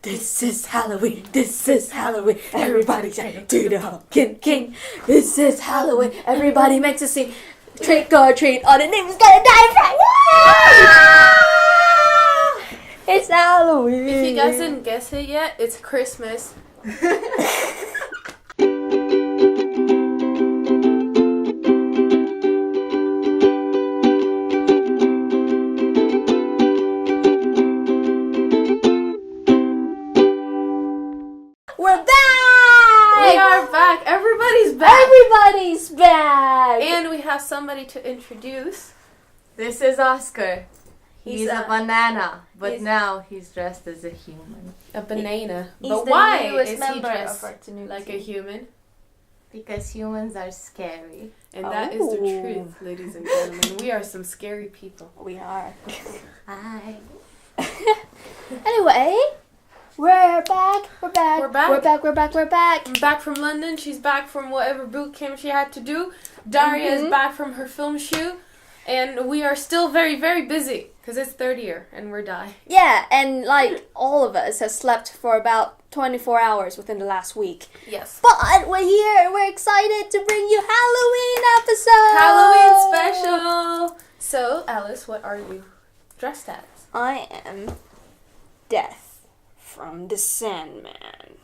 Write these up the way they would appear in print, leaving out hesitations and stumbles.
This is Halloween. This is Halloween. Everybody shout to the Pumpkin King. This is Halloween. Everybody makes a scene. Trick or treat. All the neighbors gonna die from. It's Halloween. If you guys didn't guess it yet, it's Christmas. We're back! We are back. Everybody's back. Everybody's back! And we have somebody to introduce. This is Oscar. He's a banana, but he's- now he's dressed as a human. A banana. He's But the why newest is he member dressed of our community. like a human? Because humans are scary. And that is the Oh. truth, ladies and gentlemen. We are some scary people. We are. Hi. Anyway, we're back. We're back. We're back. We're back. We're back. We're back. I'm back from London. She's back from whatever boot camp she had to do. Daria is back from her film shoot. And we are still very, very busy. Because it's third year and we're dying. Yeah, and like all of us have slept for about 24 hours within the last week. Yes. But we're here and we're excited to bring you Halloween episode. Halloween special. So, Alice, what are you dressed as? I am Death from the Sandman.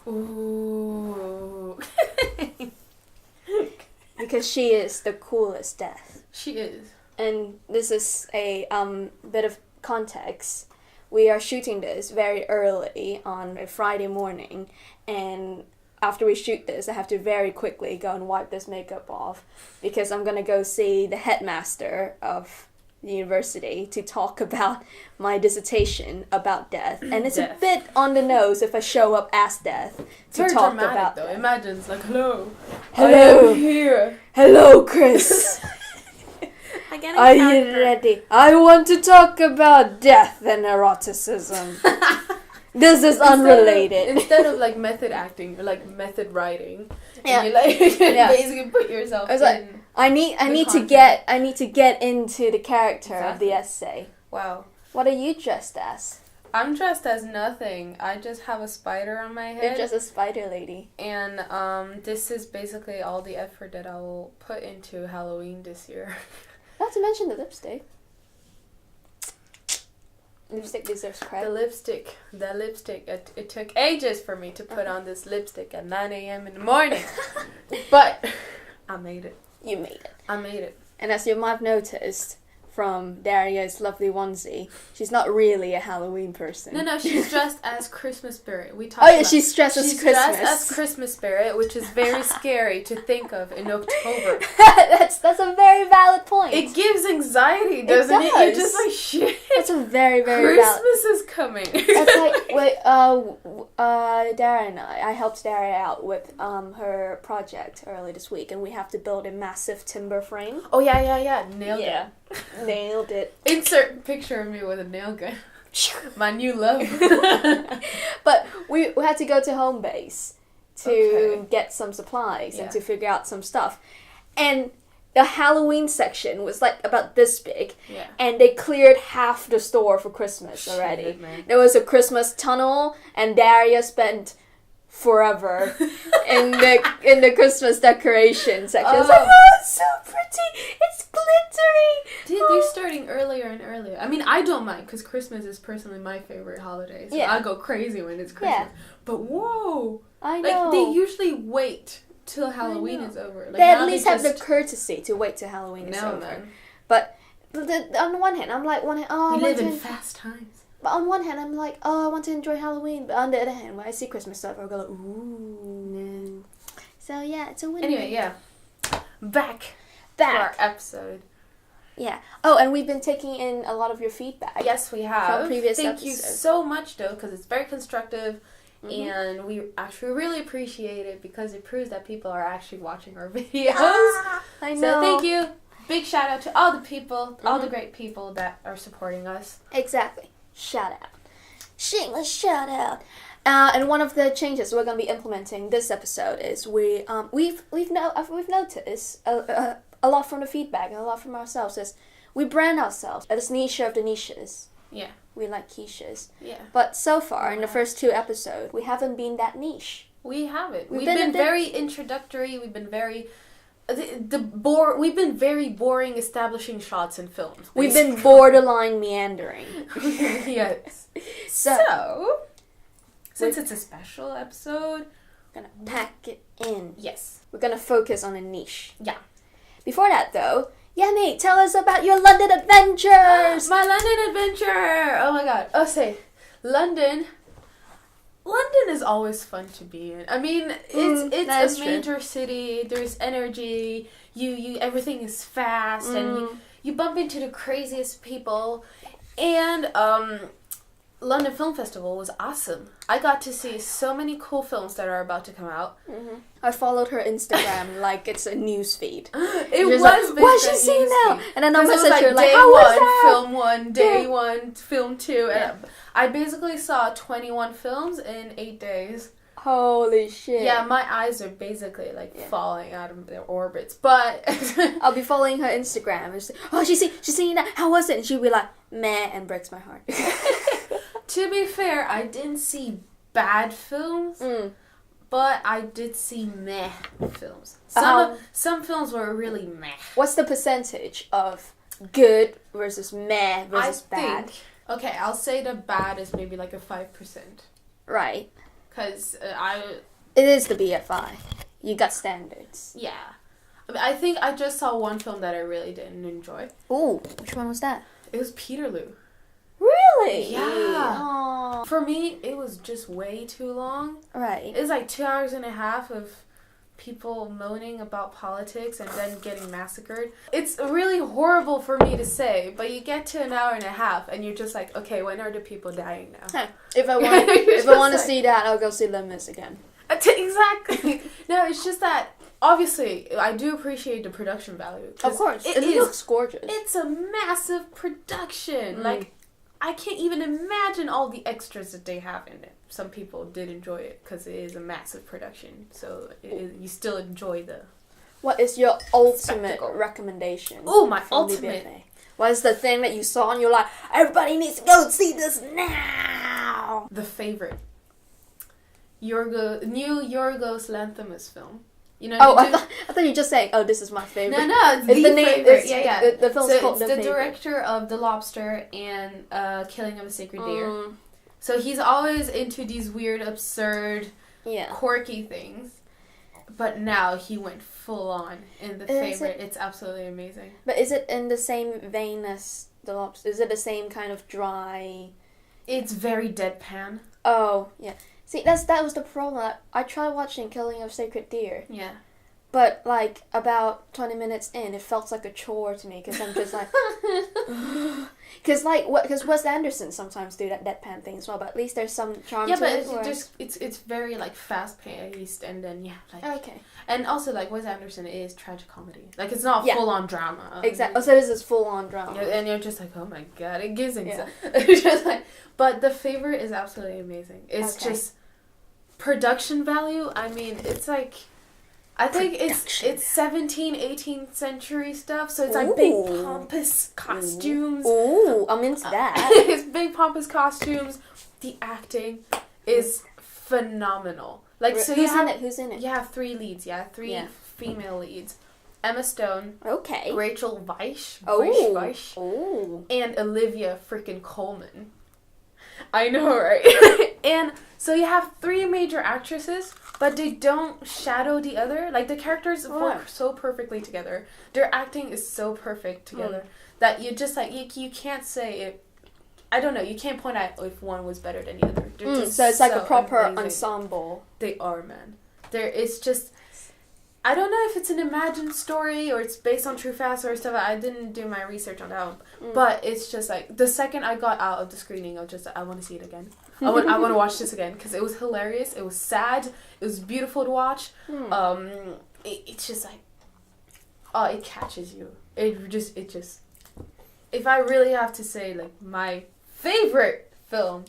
Ooh. Because she is the coolest Death. She is. And this is a bit of context. We are shooting this very early on a Friday morning, and after we shoot this, I have to very quickly go and wipe this makeup off because I'm gonna go see the headmaster of the university to talk about my dissertation about death. And it's Death. a bit on the nose if I show up as Death It's to very talk dramatic, about though. death. Imagine it's like, hello. Hello. I am here. Hello, Chris. Are you ready? I want to talk about death and eroticism. This is unrelated. Instead of like method acting, or like method writing, Yeah. and you like Yeah. basically put yourself I was in. like, I need content. to get into the character of the Exactly. essay. Wow. What are you dressed as? I'm dressed as nothing. I just have a spider on my You're head. just a spider lady. And this is basically all the effort that I will put into Halloween this year. Not to mention the lipstick. Lipstick deserves The credit. lipstick. It took ages for me to put on this lipstick at 9 a.m. in the morning. But I made it. You made it. I made it. And as you might have noticed from Daria's lovely onesie, she's not really a Halloween person. No, she's dressed as Christmas spirit. We talked Oh yeah, about she's dressed as She's Christmas. dressed as Christmas spirit, which is very scary to think of in October. that's a very valid point. It gives anxiety, doesn't it? You're does. just like, shit. That's a very, very valid. Christmas is coming. That's like Daria and I helped Daria out with her project early this week, and we have to build a massive timber frame. Oh yeah. Nailed Yeah. Nailed it. it. Insert picture of me with a nail gun. My new love. But we had to go to home base to Okay. get some supplies Yeah. and to figure out some stuff. And the Halloween section was like about this big, Yeah. and they cleared half the store for Christmas already. Shit, man. There was a Christmas tunnel, and Daria spent forever in the Christmas decoration section. I was like, oh, it's so pretty! It's glittery! Dude, they're starting earlier and earlier. I mean, I don't mind because Christmas is personally my favorite holiday. So Yeah. I go crazy when it's Christmas. Yeah. But whoa! I know. Like, they usually wait till Halloween know. is over. Like, They at now least have the just- courtesy to wait till Halloween is No, over. man. But on the one hand, I'm like, I We want live in to. fast times. But on one hand, I'm like, I want to enjoy Halloween. But on the other hand, when I see Christmas stuff, I go like, ooh. So yeah, it's a win. Anyway, yeah. Back to our back. episode. Yeah. Oh, and we've been taking in a lot of your feedback. Yes, we have. From previous Thank you episodes. so much, though, because it's very constructive. Mhm. And we actually really appreciate it because it proves that people are actually watching our videos. I know. So thank you. Big shout out to all the people, all the Mhm. great people that are supporting us. Exactly. Shout out. Shameless shout out. And one of the changes we're going to be implementing this episode is we've noticed a lot from the feedback and a lot from ourselves is we brand ourselves as niche of the niches. Yeah. We like quiches. Yeah. But so far, in the first 2 episodes, we haven't been that niche. We haven't. We've We've been been a bit- very introductory. We've been very we've been very boring establishing shots in films. We've been borderline meandering. Yes. So, Since it's a special episode, we're gonna pack it in. yes. We're gonna focus on a niche. Yeah. Before that, though, Yemi, tell us about your London adventures. My London adventure! Oh my god. Oh, say, London is always fun to be in. I mean, it's a major city. There's energy. You everything is fast, and you bump into the craziest people. And London Film Festival was awesome. I got to see so many cool films that are about to come out. I followed her Instagram like it's a news feed. It was. What's she seeing now? And then I Because it was messaged her like, day how was one, that? film 1, day Yeah. 1, film 2, and Yeah. I basically saw 21 films in 8 days. Holy shit. Yeah, my eyes are basically like falling out of their orbits, but I'll be following her Instagram and she's like, oh, she's seeing that. How was it? And she'll be like, meh, and breaks my heart. to be fair, I didn't see bad films, but I did see meh films. Some films were really meh. What's the percentage of good versus meh versus bad? Okay, I'll say the bad is maybe like a 5%. Right. Because It is the BFI. You got standards. yeah. I think I just saw one film that I really didn't enjoy. Ooh, which one was that? It was Peterloo. Really? Yeah. Aww. For me, it was just way too long. Right. It was like 2 hours and a half of people moaning about politics and then getting massacred. It's really horrible for me to say, but you get to an hour and a half and you're just like, okay, when are the people dying now? Huh. If I want to see that, I'll go see Les Mis again. Exactly. No, it's just that obviously I do appreciate the production value. Of course, it is- looks gorgeous. It's a massive production. Like, I can't even imagine all the extras that they have in it. Some people did enjoy it because it is a massive production. So you still enjoy the... What is your ultimate Spectacle. recommendation? Oh, my from the ultimate. BFA? What is the thing that you saw and you're like, everybody needs to go see this now? The favorite. New Yorgos Lanthimos film. You know, Oh, I thought you were just saying, oh, this is my favorite. No, it's It's the the name- favorite. it's- Yeah. the film's so called it's The the Favorite. director of The Lobster and Killing of a Sacred Deer. Mm, So he's always into these weird, absurd, yeah. quirky things. But now he went full on in The Is Favorite. It's absolutely amazing. But is it in the same vein as The Lobster? Is it the same kind of dry... It's very deadpan. Oh, yeah. See, that was the problem. I tried watching Killing of Sacred Deer, Yeah. but like about 20 minutes in, it felt like a chore to me because I'm just like, because Wes Anderson sometimes do that deadpan thing as well. But at least there's some charm Yeah, to but it. it's very like fast paced, and then Okay. and also like Wes Anderson is tragic comedy. Like it's not Yeah. full on drama. Exactly. So this is full on drama. Yeah, and you're just like, oh my god, it gives anxiety. It's just like, but The Favorite is absolutely amazing. It's Okay. just production value. I mean, it's like, I think it's 17th, 18th century stuff. So it's like big Ooh. pompous costumes. Ooh, I'm into that. It's big pompous costumes. The acting is phenomenal. Like so, Who's in it? Who's in it? You have 3 leads. Yeah, 3 Yeah. female leads. Emma Stone, Okay. Rachel Weisz, Oh. Oh. and Olivia freaking Colman. I know, right? And so you have 3 major actresses, but they don't shadow the other. Like the characters work so perfectly together. Their acting is so perfect together that you just like you can't say it. I don't know. You can't point out if one was better than the other. They're just So it's like a proper amazing. ensemble. They are, man. It's just. I don't know if it's an imagined story or it's based on true facts or stuff. I didn't do my research on that one. But it's just like, the second I got out of the screening, I was just like, I want to see it again. I want to watch this again because it was hilarious. It was sad. It was beautiful to watch. It's just like, oh, it catches you. It just, if I really have to say like my favorite film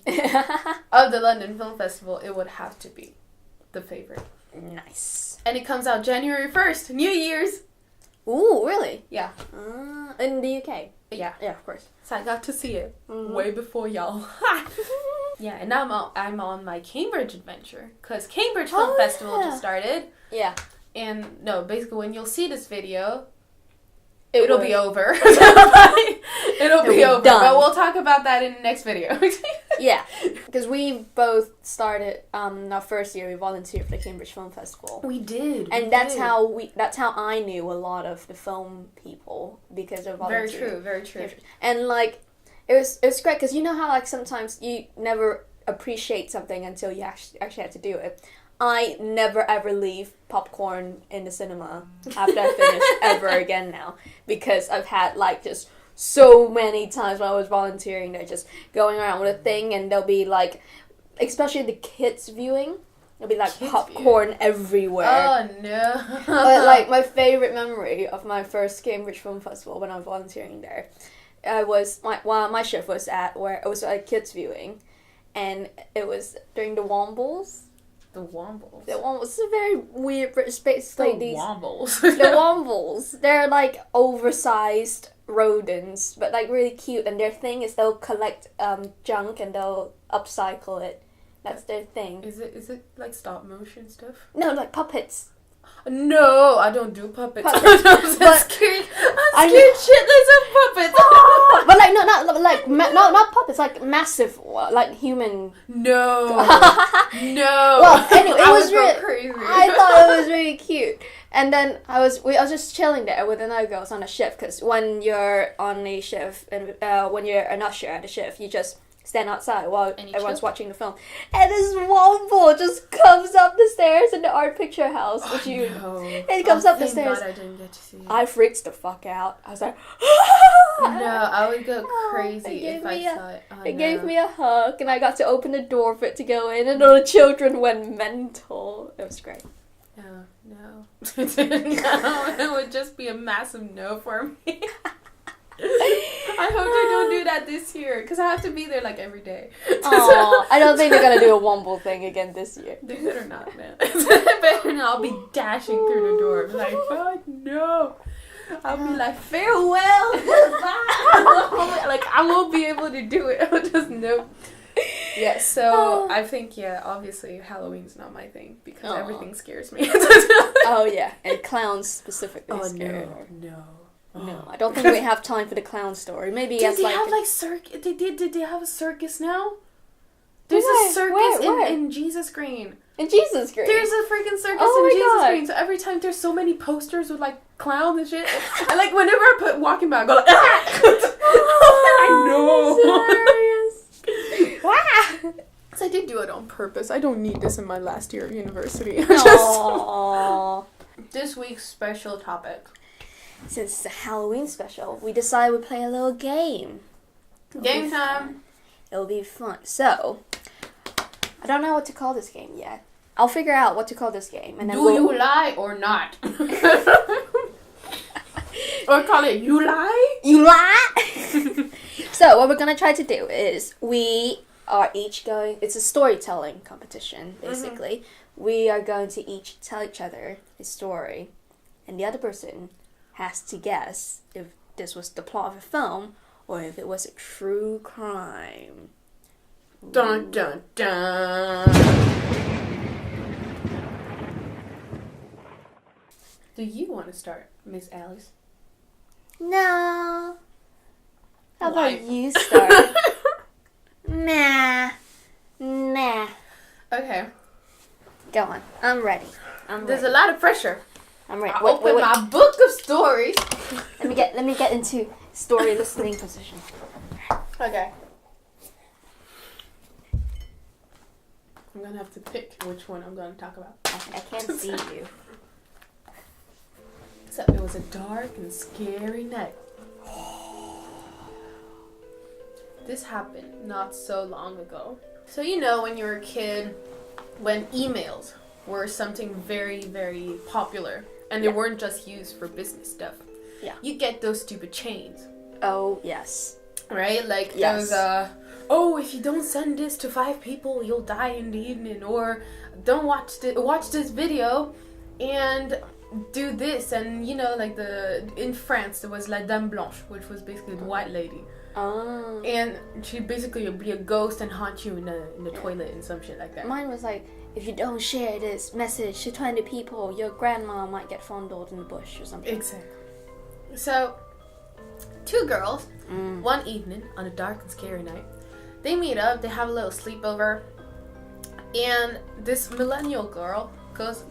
of the London Film Festival, it would have to be The Favorite. Nice. And it comes out January 1st, New Year's. Ooh, really? Yeah. In the UK? Yeah. Yeah, of course. So I got to see it way before y'all. Yeah, and now I'm on my Cambridge adventure because Cambridge Film Festival just started. Yeah. And no, basically when you'll see this video, It'll it'll be over. It'll be over. done. But we'll talk about that in the next video. Yeah, because we both started our first year. We volunteered for the Cambridge Film Festival. We did. And that's how I knew a lot of the film people, because of volunteering. Very true. And like it was great because you know how like sometimes you never appreciate something until you actually have to do it. I never ever leave popcorn in the cinema after I finish ever again now, because I've had like just so many times when I was volunteering, they're just going around with a thing and they'll be like, especially the kids viewing, there'll be like popcorn everywhere. Oh no. But like my favorite memory of my first Cambridge Film Festival when I was volunteering there, was my shift was at where it was like kids viewing, and it was during the Wombles. The Wombles. The Wombles is a very weird British space. Like these Wombles. the Wombles. They're like oversized rodents, but like really cute. And their thing is they'll collect junk and they'll upcycle it. That's their thing. Is it like stop motion stuff? No, like puppets. No, I don't do puppets. Puppets. I'm scared. I'm scared shitless of puppets. But like not puppets, like massive, like human. No. Well, anyway, it was really crazy. I thought it was really cute. And then I was just chilling there with another girls on a shift, because when you're on a shift and when you're an usher at a shift, you just stand outside while everyone's watching the film. And this Womble just comes up the stairs in the art picture house. It comes up the stairs. God I didn't get to see it. I freaked the fuck out. I was like, no, I would go crazy if I saw it. Oh, It gave me a hug, and I got to open the door for it to go in, and all the children went mental. It was great. No. No, it would just be a massive no for me. I hope they don't do that this year, because I have to be there like every day. Aww, I don't think they're gonna do a Womble thing again this year. They better not, man. They better not. I'll be dashing through the door, like, oh no. I'll be like, farewell, goodbye. Like, I won't be able to do it. I'll just no. Yeah, so I think, obviously Halloween's not my thing, because everything scares me. Oh yeah, and clowns specifically scare her. No, I don't think we have time for the clown story. Maybe did they have Did they have a circus now? There's Where? a circus Where? in Jesus Green. In Jesus Green. There's a freaking circus Oh in my Jesus God. Green. So every time there's so many posters with like clowns and shit, and like whenever I put walking by, I go like, I know. Wow. So I did do it on purpose. I don't need this in my last year of university. Aww. This week's special topic. Since it's a Halloween special, we decided we'd play a little game. Game time. It'll be fun. So, I don't know what to call this game yet. I'll figure out what to call this game, and then you lie or not? Or call it you lie? You lie? So, what we're gonna try to do is we are each going. It's a storytelling competition, basically. We are going to each tell each other a story, and the other person has to guess if this was the plot of a film or if it was a true crime. Dun dun dun. Do you want to start, Miss Alice? No. How Why? about you start? Nah. Okay. Go on. I'm ready. There's a lot of pressure. I'm ready. I Wait. open my book of stories. Let me get into story listening position. Okay. I'm gonna have to pick which one I'm gonna talk about. I can't see you. So it was a dark and scary night. This happened not so long ago. So you know when you were a kid, when emails were something very, very popular, and they weren't just used for business stuff. Yeah. You get those stupid chains. Oh, yes. Right? Like Yes. those, if you don't send this to 5 people, you'll die in the evening, or don't watch this video, and do this, and you know, like in France there was La Dame Blanche, which was basically the white lady. Oh. And she basically would be a ghost and haunt you in the toilet and some shit like that. Mine was like, if you don't share this message to 20 people, your grandma might get fondled in the bush or something. Exactly. So, two girls, one evening on a dark and scary night, they meet up, they have a little sleepover, and this millennial girl goes,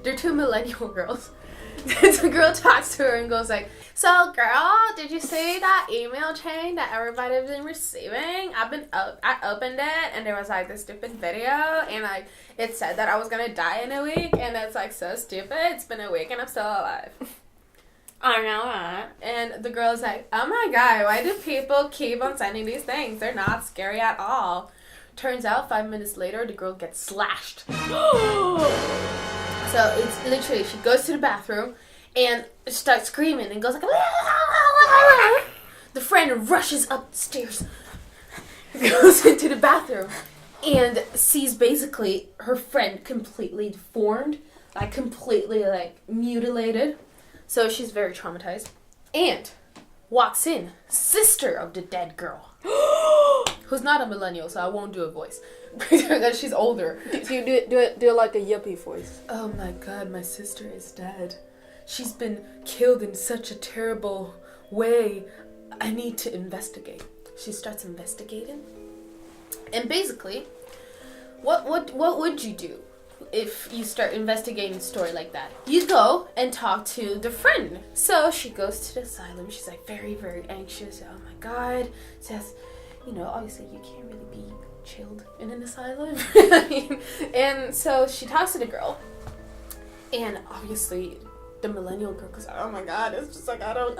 they're two millennial girls. The girl talks to her and goes like, so girl, did you see that email chain that everybody's been receiving? I opened it and there was like this stupid video and like it said that I was gonna die in a week and it's like so stupid. It's been a week and I'm still alive. I know that. And the girl's like, oh my god, why do people keep on sending these things? They're not scary at all. Turns out 5 minutes later the girl gets slashed. So it's literally, she goes to the bathroom and starts screaming and goes like, the friend rushes up the stairs, goes into the bathroom and sees basically her friend completely deformed, like completely like mutilated. So she's very traumatized. And walks in sister of the dead girl, who's not a millennial, so I won't do a voice because she's older. Do like a yuppie voice. Oh my god, my sister is dead. She's been killed in such a terrible way. I need to investigate. She starts investigating. And basically, what would you do if you start investigating a story like that? You go and talk to the friend. So she goes to the asylum. She's like very, very anxious. Oh my god. Says, you know, obviously you can't really be chilled in an asylum. And so she talks to the girl. And obviously the millennial girl goes, oh my god, it's just like, I don't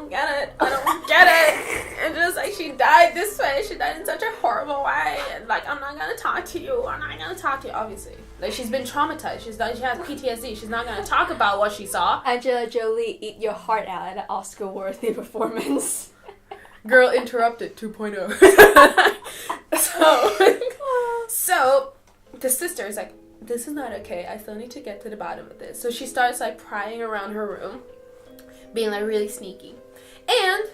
get it. And just like, she died this way. She died in such a horrible way. And like, I'm not gonna talk to you. Obviously. Like, she's been traumatized. She has PTSD. She's not gonna talk about what she saw. Angelina Jolie, eat your heart out at an Oscar-worthy performance. Girl interrupted 2.0. So the sister is like, this is not okay. I still need to get to the bottom of this. So she starts like prying around her room, being like really sneaky. And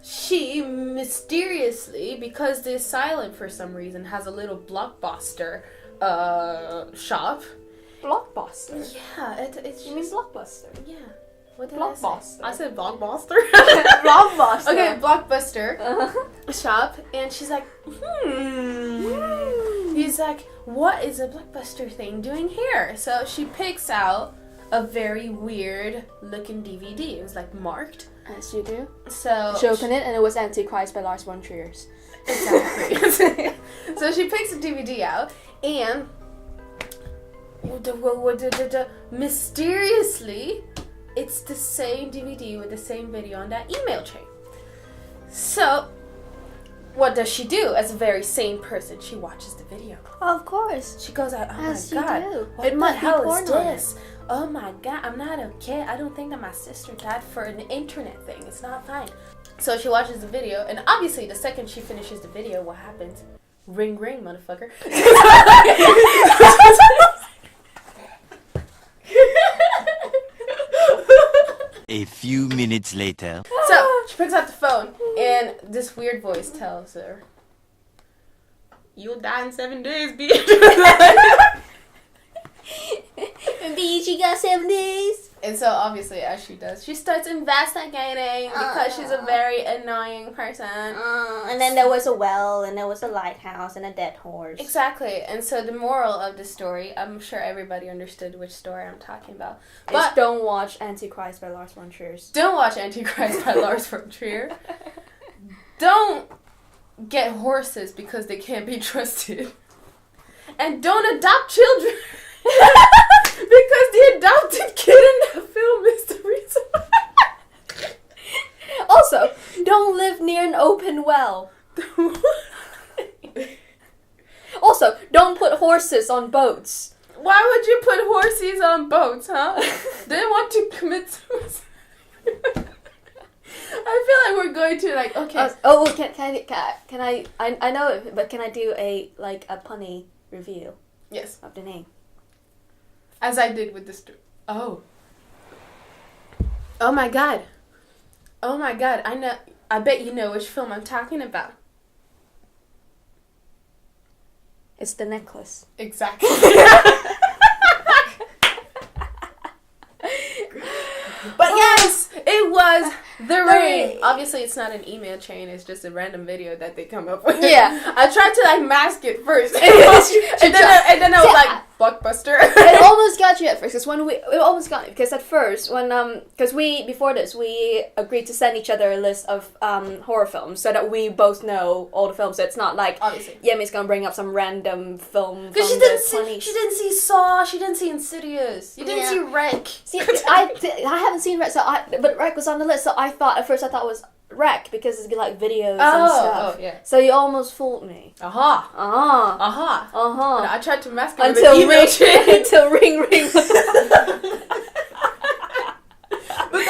she mysteriously, because the asylum for some reason has a little Blockbuster shop. Blockbuster? Yeah, it's You mean Blockbuster? yeah. What did Blockbuster. I say? I said Blockbuster. Blockbuster. Okay, Blockbuster shop, and she's like, He's like, what is a Blockbuster thing doing here? So she picks out a very weird looking DVD. It was like marked. As you do. So She opened it and it was Antichrist by Lars von Trier. Exactly. So she picks the DVD out and mysteriously, it's the same DVD with the same video on that email chain. So, what does she do as a very sane person? She watches the video. Of course. She goes out, oh As my you god, do. what It the might be hell is porn on this? Oh my god, I'm not okay. I don't think that my sister died for an internet thing. It's not fine. So she watches the video, and obviously the second she finishes the video, what happens? Ring ring, motherfucker. A few minutes later. So she picks up the phone, and this weird voice tells her, "You'll die in 7 days, bitch." Bitch, you got 7 days. And so obviously, as she does, she starts investigating because she's a very annoying person. And then there was a well, and there was a lighthouse, and a dead horse. Exactly. And so the moral of the story, I'm sure everybody understood which story I'm talking about. But But don't watch Antichrist by Lars von Trier. don't watch Antichrist by Lars von Trier. Don't get horses because they can't be trusted. And don't adopt children. Because the adopted kid in that film is the reason. Also, don't live near an open well. Also, don't put horses on boats. Why would you put horses on boats, huh? They want to commit suicide. I feel like we're going to like, okay. Can I know it, but can I do a punny review Yes. of the name? As I did with this. Oh. Oh my god. Oh my god. I know. I bet you know which film I'm talking about. It's the necklace. Exactly. But yes, it was The Ring. Obviously, it's not an email chain. It's just a random video that they come up with. Yeah. I tried to like mask it first, and It then I was like, Blockbuster. almost got you at first, because it almost got me, because at first because before this we agreed to send each other a list of horror films so that we both know all the films. So it's not like Obviously. Yemi's gonna bring up some random film Because from she didn't the see, 20s. she didn't see Saw, she didn't see Insidious, you didn't Yeah. see Wreck. See, I haven't seen Rec, but Rec was on the list, so I thought it was Rec because it's like videos and stuff. Oh, yeah. So you almost fooled me. Aha. Ah. Aha. Uh-huh. I tried to mask it with Until an email chain. until ring ring. But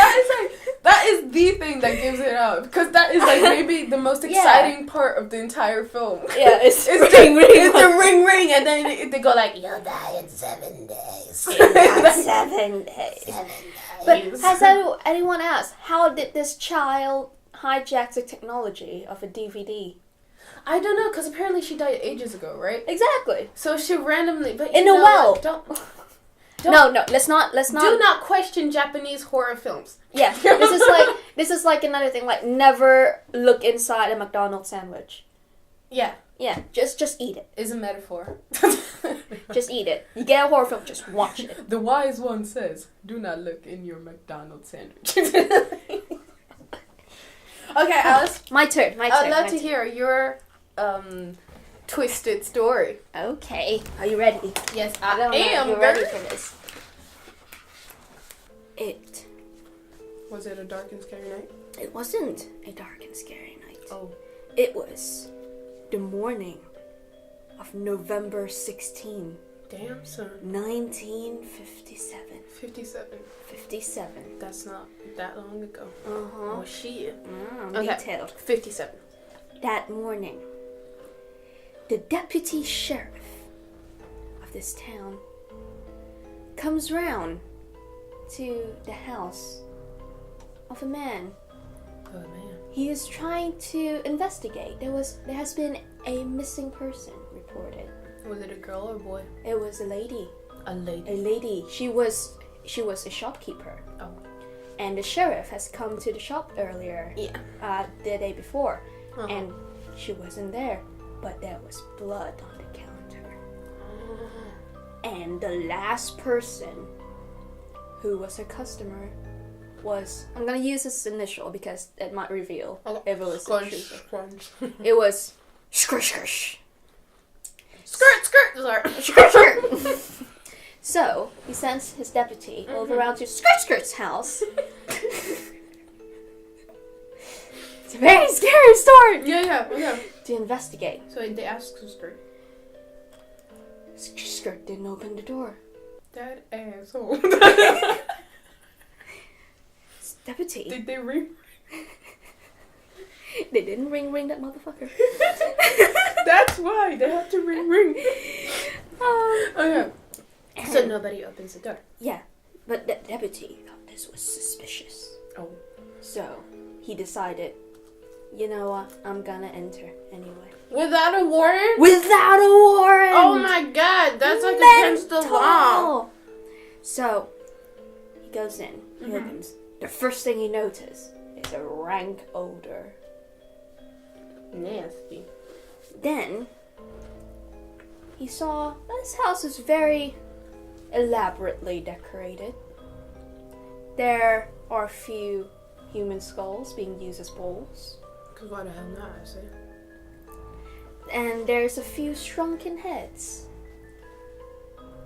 that is the thing that gives it up. Because that is like maybe the most exciting part of the entire film. Yeah, it's It's ring ring. It's the ring ring, and then they go like, you'll die in 7 days. 7 days. 7 But days. has anyone asked, how did this child hijack the technology of a DVD? I don't know, because apparently she died ages ago, right? Exactly. So she randomly, but In you a know well. what? Don't No, let's not. do not question Japanese horror films. Yeah, this is like another thing. Like, never look inside a McDonald's sandwich. Yeah, Yeah, just eat it. is a metaphor. Just eat it. You get a horror film, just watch it. The wise one says, do not look in your McDonald's sandwich. Okay, Alice. My turn. I'd love to hear your twisted story. Okay, are you ready? Yes, I don't know if you're ready for this. Was it a dark and scary night? It wasn't a dark and scary night. Oh. It was the morning of November 16, Damn, son. 1957. 57. 57. That's not that long ago. Uh-huh. Oh, shit. Okay. Detailed. 57. That morning, the deputy sheriff of this town comes round to the house of a man. Oh, man. He is trying to investigate. There has been a missing person reported. Was it a girl or boy? It was a lady. A lady. A lady. She was a shopkeeper. Oh. And the sheriff has come to the shop earlier. Yeah. The day before. Uh-huh. And she wasn't there. But there was blood on the counter. And the last person who was her customer was... I'm gonna use his initial because it might reveal if it was the truth. It was... Skr. Skirt. Sorry. Skirt. So, he sends his deputy over around to Skirt's house. It's a very scary story. Yeah. To investigate. So they asked Skirt. Skirt didn't open the door. That asshole. Deputy. Did they ring? They didn't ring that motherfucker. That's why they have to ring. Okay. So And- nobody opens the door. Yeah, but the deputy thought this was suspicious. Oh. So, he decided, you know what, I'm gonna enter anyway. Without a warrant? Without a warrant! Oh my god, that's like against the law. So, he goes in, he opens. The first thing he notices is a rank odor. Nasty. Then, he saw this house is very elaborately decorated. There are a few human skulls being used as bowls. Cause why the hell not, I say? And there's a few shrunken heads.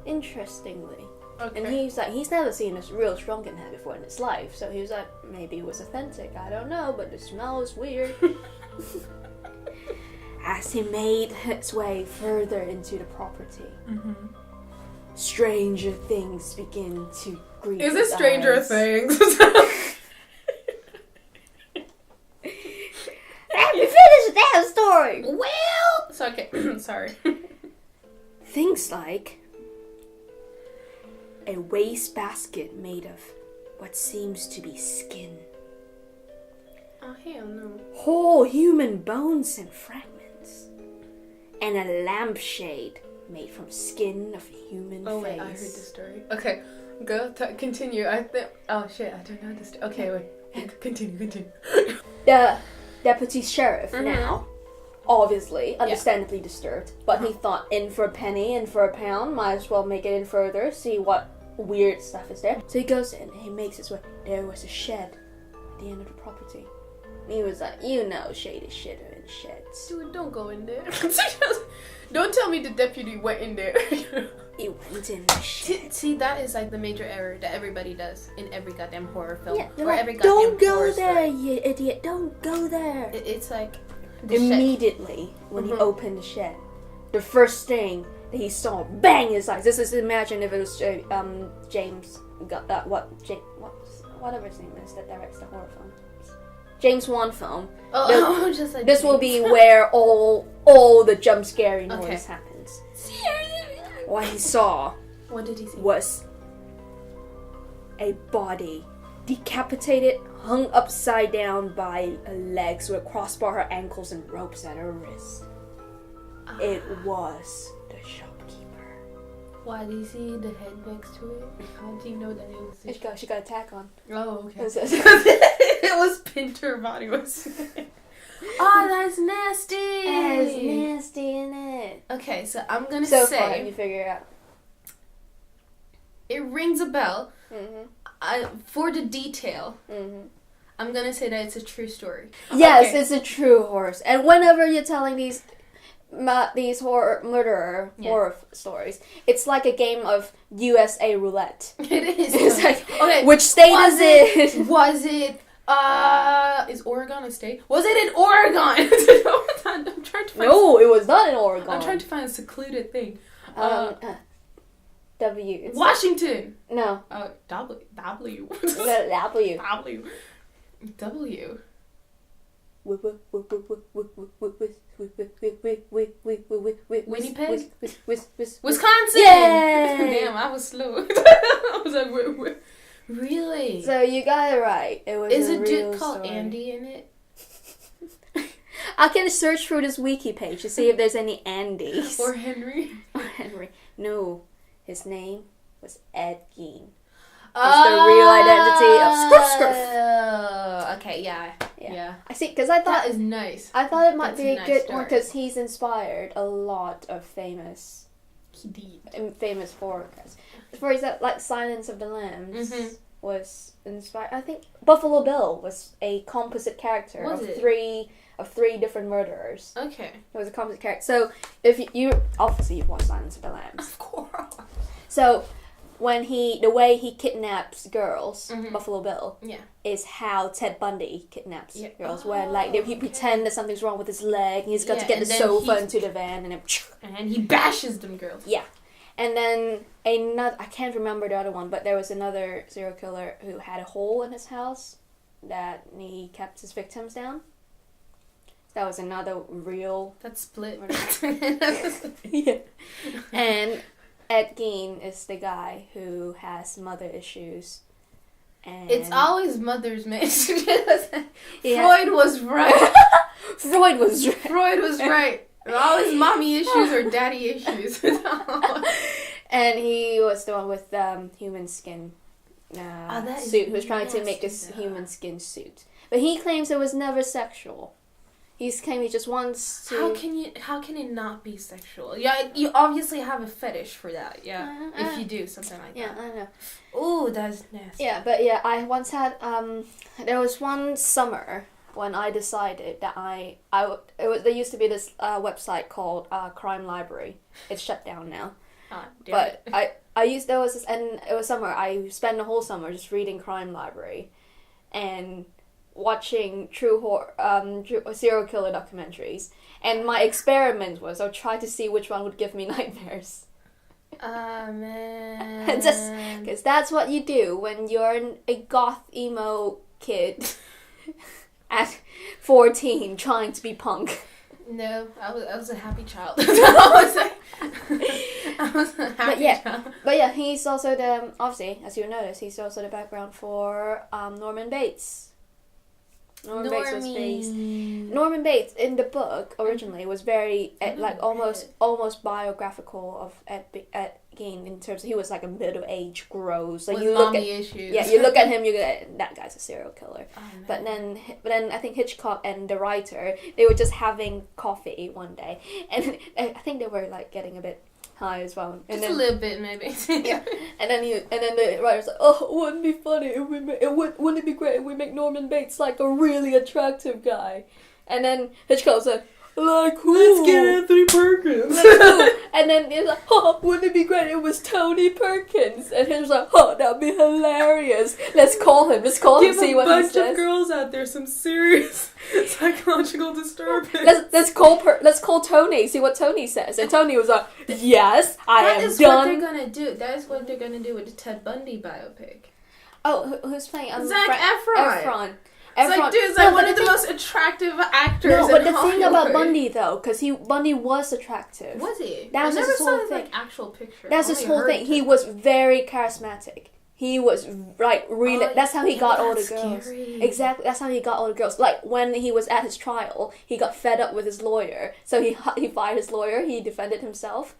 Interestingly. Okay. And he's never seen a real shrunken head before in his life, so he was like, maybe it was authentic, I don't know, but the smell is weird. As he made his way further into the property, stranger things begin to greet Is his it Stranger eyes. Things? Let me finish that story! Well, it's okay. Sorry. Things like a wastebasket made of what seems to be skin. Oh, hell no. Whole human bones and fragments. And a lampshade made from skin of human face. Oh, wait, I heard this story. Okay, go, continue. I think. Oh, shit, I don't know this. Okay, wait. Continue. The deputy sheriff now, obviously, understandably disturbed, but he thought in for a penny, in for a pound, might as well make it in further, see what weird stuff is there. So he goes in and he makes his way. There was a shed at the end of the property. And he was like, you know, shady shit are in sheds. Dude, don't go in there. Don't tell me the deputy went in there. He went in the shed. See, that is like the major error that everybody does in every goddamn horror film. Yeah, or like, every goddamn don't go horror there, story. you idiot. Don't go there. It's like the shed. Immediately, when he opened the shed, the first thing that he saw, bang, his eyes. This is, imagine if it was James, whatever his name is, that directs the horror film. James Wan film. Oh, just like This will be where all the jump scary noise happens. What he saw What did he see? was a body, decapitated, hung upside down by legs with a crossbar at her ankles and ropes at her wrist. It was the shopkeeper. Why did you see the head next to it? How do you know that it was? She got a tack on. Oh, okay. It was- It was pinned to her body. Oh, that's nasty. There's nasty in it. Okay, so I'm gonna So far, say you figure it out. it rings a bell. Mm-hmm. For the detail, Mm-hmm. I'm gonna say that it's a true story. Yes, Okay. it's a true horse. And whenever you're telling these horror stories, it's like a game of USA roulette. It is. It's like, okay, which state was is it? Was it? Is Oregon a state? Was it in Oregon? I'm trying to find. No, it was not in Oregon. I'm trying to find a secluded thing. W. It's Washington. no. W. W. W. W. Winnipeg? Wisconsin. Yay! Damn, I was slow. I was like, really? So you got it right. It was Is a a dude real called story. Andy in it? I can search through this wiki page to see if there's any Andys. Or Henry? Or Henry. No, his name was Ed Gein. It's the real identity of Scruff. Okay, yeah. I see, because I thought That is nice. I thought it might That's be a a nice good story. one because he's inspired a lot of famous He did. horror cats. For example, like Silence of the Lambs Mhm. was inspired. I think Buffalo Bill was a composite character Was of it? three different murderers. Okay. It was a composite character. So if you obviously you've watched Silence of the Lambs. Of course. So when the way he kidnaps girls, Mhm. Buffalo Bill, Yeah. is how Ted Bundy kidnaps Yeah. girls. Where like he okay. pretend that something's wrong with his leg, and he's got to Yeah, get the and then sofa he- into the van, and then And he bashes them girls. yeah. And then another, I can't remember the other one, but there was another serial killer who had a hole in his house that he kept his victims down. That was another real. That's split. Yeah. And Ed Gein is the guy who has mother issues. And It's always mother's mystery. Yeah. Freud was right. Freud was right. Freud was right. Always mommy issues or daddy issues. And he was the one with human skin that is suit who was trying to make nasty, this though. human skin suit. But he claims it was never sexual. He's claimed he just wants to. How can it not be sexual? Yeah, you obviously have a fetish for that. Yeah, if you do something like Yeah, that. I know. Ooh, that's nasty. Yeah, but yeah, I once had there was one summer when I decided that there used to be this website called Crime Library. It's shut down now. But there was this, and it was summer. I spent the whole summer just reading Crime Library, and watching true serial killer documentaries. And my experiment was I'll try to see which one would give me nightmares. Man. Just because that's what you do when you're a goth emo kid at 14 trying to be punk. No, I was a happy child. I was like, But yeah, he's also the, obviously, as you notice, he's also the background for Norman Bates. Norman Bates in the book originally was very almost biographical of Ed Gein in terms of he was like a middle-aged gross. Like with you look at issues. Yeah, you look at him, you go, that guy's a serial killer. Oh, but then I think Hitchcock and the writer, they were just having coffee one day, and I think they were like getting a bit high as well. And Just then, a little bit, maybe. yeah, and then the writer's like, oh, wouldn't it be funny if wouldn't it be great if we make Norman Bates like a really attractive guy? And then Hitchcock's like who? Let's get Anthony Perkins. Like who? And then he's like, oh, wouldn't it be great if it was Tony Perkins? And he was like, oh, that'd be hilarious. Let's call him, see what he Give a bunch says. of girls out there some serious psychological disturbance. Let's call Tony, see what Tony says. And Tony was like, yes, I am done. That is what they're gonna do. That is what they're gonna do with the Ted Bundy biopic. Oh, who's playing? Zac Efron. Efron. It's like, dude, it's like one of the most attractive actors No, but in the thing about Hollywood. Bundy, though, because Bundy was attractive. Was he? That was I never his saw whole his thing. like actual picture. That's his whole thing. He was very charismatic. He was like really. That's how he got all the girls. Scary. Exactly. That's how he got all the girls. Like when he was at his trial, he got fed up with his lawyer, so he fired his lawyer. He defended himself.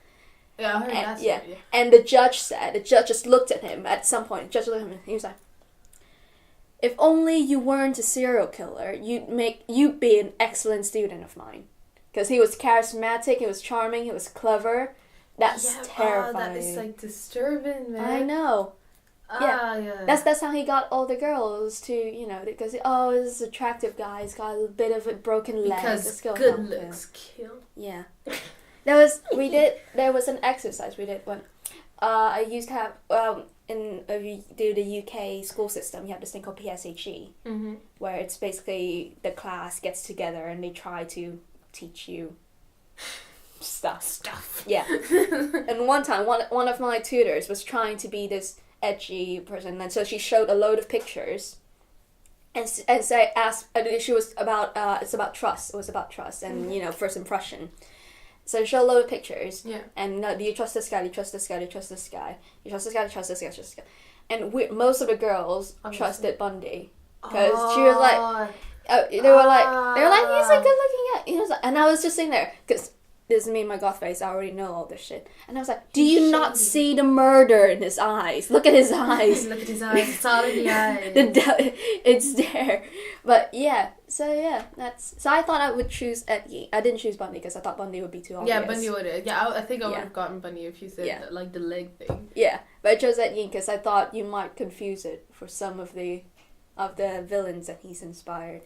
Yeah, I heard that. Yeah. Story. And the judge just looked at him at some point. The judge looked at him and he was like, if only you weren't a serial killer, you'd be an excellent student of mine. Because he was charismatic, he was charming, he was clever. That's terrifying. Oh, that is like disturbing, man. I know. Yeah. That's how he got all the girls to, because, this is an attractive guy, he's got a bit of a broken leg. Because good looks kill. Yeah. There was an exercise we did when I used to have, if you do the UK school system, you have this thing called PSHE, where it's basically the class gets together and they try to teach you stuff. Yeah. And one time, one of my tutors was trying to be this edgy person, and so she showed a load of pictures, and she was about it's about trust. It was about trust and first impression. So show a load of pictures. Yeah. And do you trust this guy? Do you trust this guy? Do you trust this guy? You trust this guy? Do you trust this guy? Trust this guy? And most of the girls trusted Bundy because she was like, they were like, he's a good-looking guy. And I was just sitting there because this is me and my goth face. I already know all this shit. And I was like, do you not see the murder in his eyes? Look at his eyes. Look at his eyes. It's all in the eyes. It's there. But yeah. So yeah, so I thought I would choose Ed Gein. I didn't choose Bundy because I thought Bundy would be too obvious. Yeah, Bundy would. Yeah, I think I would have gotten Bundy if you said like the leg thing. Yeah, but I chose Ed Gein because I thought you might confuse it for some of the villains that he's inspired.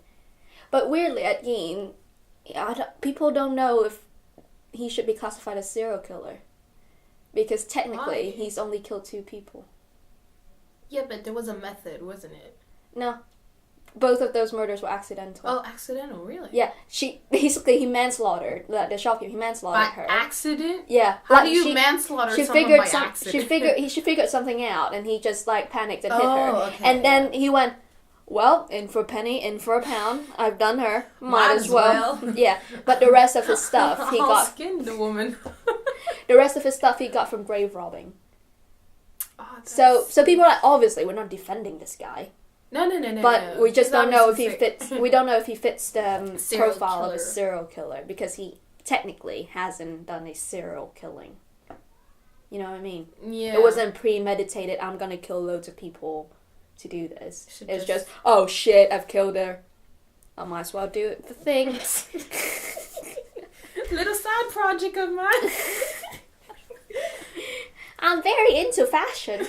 But weirdly, Ed Gein, people don't know if he should be classified as serial killer because technically he's only killed 2 people. Yeah, but there was a method, wasn't it? No. Both of those murders were accidental. Oh, accidental, really? Yeah, he manslaughtered the shopkeeper. He manslaughtered her. By accident? Yeah. How do you manslaughter someone by accident? She figured something out, and he just panicked and hit her. Okay. And then he went, well, in for a penny, in for a pound. I've done her. Might as well. Yeah, but the rest of his stuff he got. Skinned the woman. The rest of his stuff he got from grave robbing. Oh, so people are like, obviously we're not defending this guy. No. But we just don't know if he fits. fits. We don't know if he fits the Serial profile killer. of a serial killer because he technically hasn't done a serial killing. You know what I mean? Yeah. It wasn't premeditated. I'm gonna kill loads of people to do this. It's just oh shit, I've killed her. I might as well do it for things. Little side project of mine. I'm very into fashion.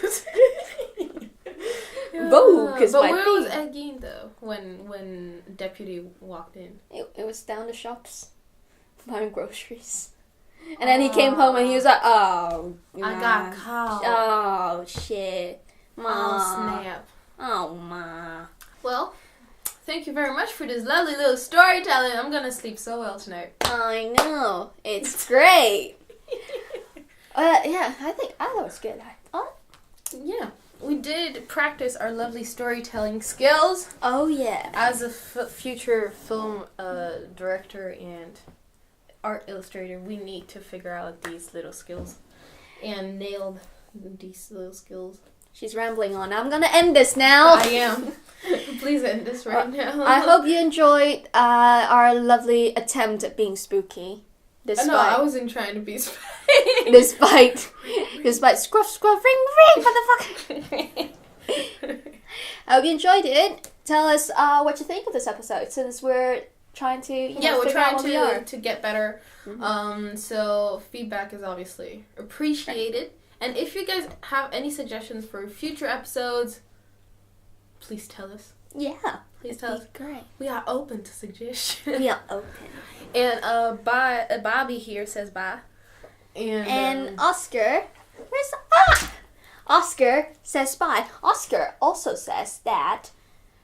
Vogue is my thing. But where was Ed Gein though when Deputy walked in? It was down the shops, buying groceries, and then he came home and he was like, "Oh, I got caught. Oh shit, ma. Oh snap. Oh ma." Well, thank you very much for this lovely little storytelling. I'm gonna sleep so well tonight. I know, it's great. Yeah, I thought it was good. Yeah. We did practice our lovely storytelling skills. Oh yeah. As a future film director and art illustrator, we need to figure out these little skills. and nailed these little skills. She's rambling on. I'm gonna end this now. I am. Please end this right now. I hope you enjoyed our lovely attempt at being spooky. Despite, No, I wasn't trying to be despite scruff, scruff, ring, ring, motherfucker. I hope you enjoyed it. Tell us what you think of this episode, since we're trying to we're figure out what we are. trying to get better. So feedback is obviously appreciated. And if you guys have any suggestions for future episodes, please tell us. Yeah, Please tell us. Great. We are open to suggestions. We are open. And Bobby here says bye. And Oscar, Oscar says bye. Oscar also says that,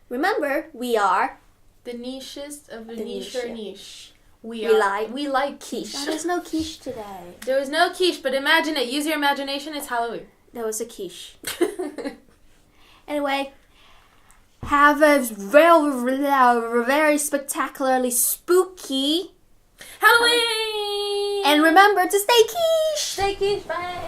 remember, we are the nichest of the niche. niche. We like quiche. Oh, there's no quiche today. There was no quiche, but imagine it. Use your imagination. It's Halloween. There was a quiche. Anyway, have a very spectacularly spooky Halloween! and remember to stay quiche. Stay quiche. Bye.